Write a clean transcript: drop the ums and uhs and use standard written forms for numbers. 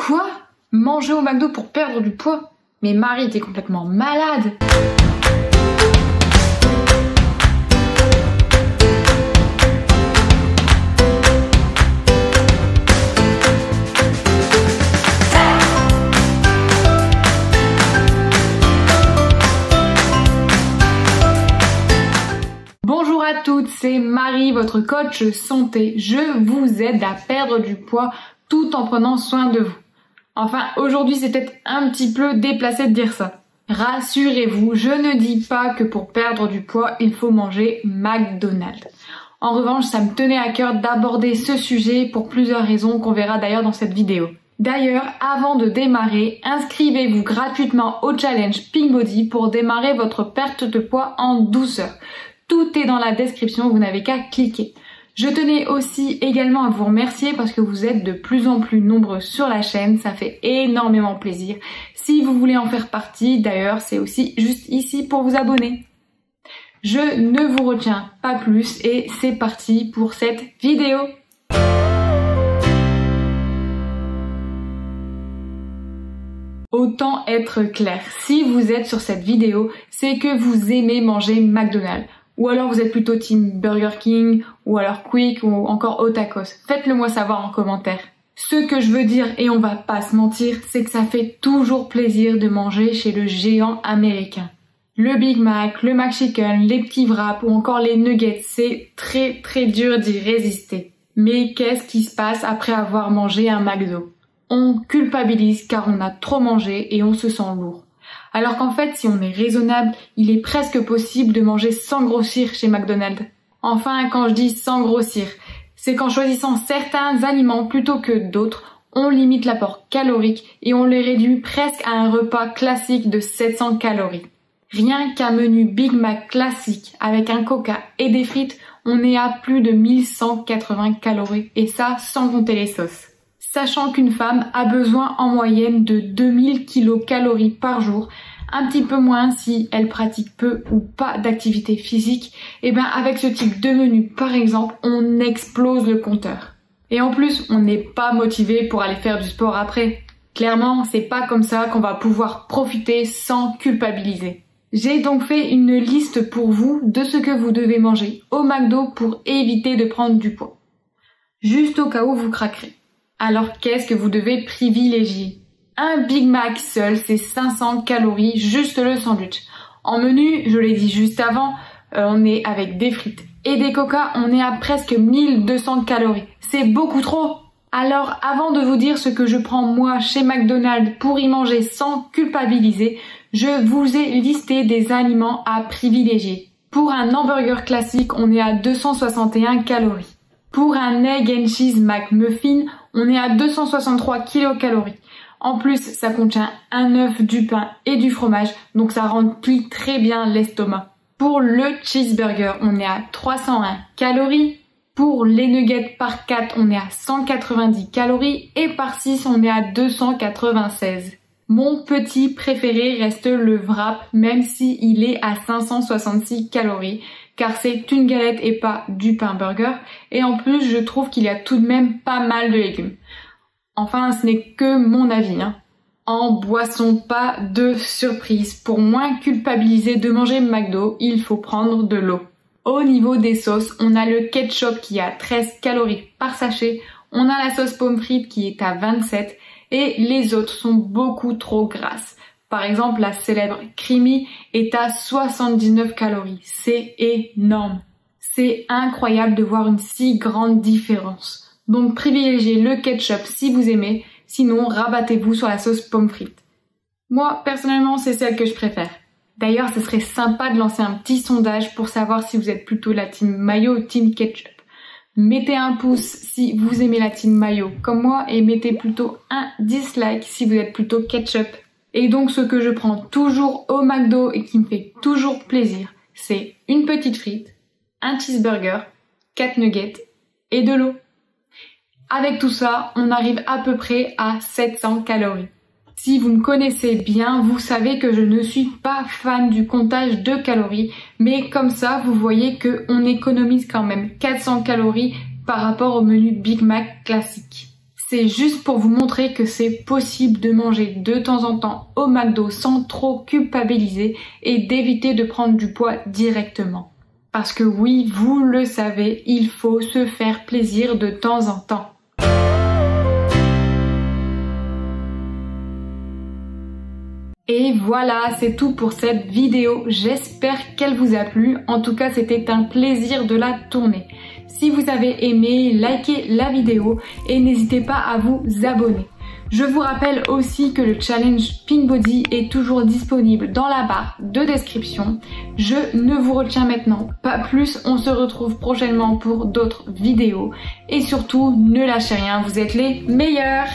Quoi? Manger au McDo pour perdre du poids? Mais Marie, t'es complètement malade! Bonjour à toutes, c'est Marie, votre coach santé. Je vous aide à perdre du poids tout en prenant soin de vous. Enfin, aujourd'hui, c'est peut-être un petit peu déplacé de dire ça. Rassurez-vous, je ne dis pas que pour perdre du poids, il faut manger McDonald's. En revanche, ça me tenait à cœur d'aborder ce sujet pour plusieurs raisons qu'on verra d'ailleurs dans cette vidéo. D'ailleurs, avant de démarrer, inscrivez-vous gratuitement au challenge Pink Body pour démarrer votre perte de poids en douceur. Tout est dans la description, vous n'avez qu'à cliquer. Je tenais aussi également à vous remercier parce que vous êtes de plus en plus nombreux sur la chaîne, ça fait énormément plaisir. Si vous voulez en faire partie, d'ailleurs, c'est aussi juste ici pour vous abonner. Je ne vous retiens pas plus et c'est parti pour cette vidéo. Autant être clair, si vous êtes sur cette vidéo, c'est que vous aimez manger McDonald's. Ou alors vous êtes plutôt team Burger King, ou alors Quick, ou encore au tacos. Faites-le moi savoir en commentaire. Ce que je veux dire, et on va pas se mentir, c'est que ça fait toujours plaisir de manger chez le géant américain. Le Big Mac, le McChicken, les petits wraps ou encore les nuggets, c'est très dur d'y résister. Mais qu'est-ce qui se passe après avoir mangé un McDo? On culpabilise car on a trop mangé et on se sent lourd. Alors qu'en fait, si on est raisonnable, il est presque possible de manger sans grossir chez McDonald's. Enfin, quand je dis sans grossir, c'est qu'en choisissant certains aliments plutôt que d'autres, on limite l'apport calorique et on les réduit presque à un repas classique de 700 calories. Rien qu'un menu Big Mac classique avec un Coca et des frites, on est à plus de 1180 calories et ça sans compter les sauces. Sachant qu'une femme a besoin en moyenne de 2000 kilocalories par jour, un petit peu moins si elle pratique peu ou pas d'activité physique, et bien avec ce type de menu par exemple, on explose le compteur. Et en plus, on n'est pas motivé pour aller faire du sport après. Clairement, c'est pas comme ça qu'on va pouvoir profiter sans culpabiliser. J'ai donc fait une liste pour vous de ce que vous devez manger au McDo pour éviter de prendre du poids. Juste au cas où vous craquerez. Alors qu'est-ce que vous devez privilégier? Un Big Mac seul, c'est 500 calories, juste le sandwich. En menu, je l'ai dit juste avant, on est avec des frites et des coca, on est à presque 1200 calories. C'est beaucoup trop! Alors avant de vous dire ce que je prends moi chez McDonald's pour y manger sans culpabiliser, je vous ai listé des aliments à privilégier. Pour un hamburger classique, on est à 261 calories. Pour un Egg and Cheese McMuffin, on est à 263 kilocalories. En plus, ça contient un œuf, du pain et du fromage, donc ça remplit très bien l'estomac. Pour le cheeseburger, on est à 301 calories. Pour les nuggets par 4, on est à 190 calories. Et par 6, on est à 296. Mon petit préféré reste le wrap, même s'il est à 566 calories. Car c'est une galette et pas du pain burger, et en plus je trouve qu'il y a tout de même pas mal de légumes. Enfin, ce n'est que mon avis, hein. En boisson, pas de surprise. Pour moins culpabiliser de manger McDo, il faut prendre de l'eau. Au niveau des sauces, on a le ketchup qui a 13 calories par sachet, on a la sauce pomme frite qui est à 27, et les autres sont beaucoup trop grasses. Par exemple, la célèbre Creamy est à 79 calories. C'est énorme. C'est incroyable de voir une si grande différence. Donc privilégiez le ketchup si vous aimez, sinon rabattez-vous sur la sauce pomme frite. Moi, personnellement, c'est celle que je préfère. D'ailleurs, ce serait sympa de lancer un petit sondage pour savoir si vous êtes plutôt la team mayo ou team ketchup. Mettez un pouce si vous aimez la team mayo comme moi et mettez plutôt un dislike si vous êtes plutôt ketchup. Et donc ce que je prends toujours au McDo et qui me fait toujours plaisir, c'est une petite frite, un cheeseburger, 4 nuggets et de l'eau. Avec tout ça, on arrive à peu près à 700 calories. Si vous me connaissez bien, vous savez que je ne suis pas fan du comptage de calories, mais comme ça, vous voyez qu'on économise quand même 400 calories par rapport au menu Big Mac classique. C'est juste pour vous montrer que c'est possible de manger de temps en temps au McDo sans trop culpabiliser et d'éviter de prendre du poids directement. Parce que oui, vous le savez, il faut se faire plaisir de temps en temps. Et voilà, c'est tout pour cette vidéo. J'espère qu'elle vous a plu. En tout cas, c'était un plaisir de la tourner. Si vous avez aimé, likez la vidéo et n'hésitez pas à vous abonner. Je vous rappelle aussi que le challenge Pink Body est toujours disponible dans la barre de description. Je ne vous retiens maintenant pas plus, on se retrouve prochainement pour d'autres vidéos. Et surtout, ne lâchez rien, vous êtes les meilleurs!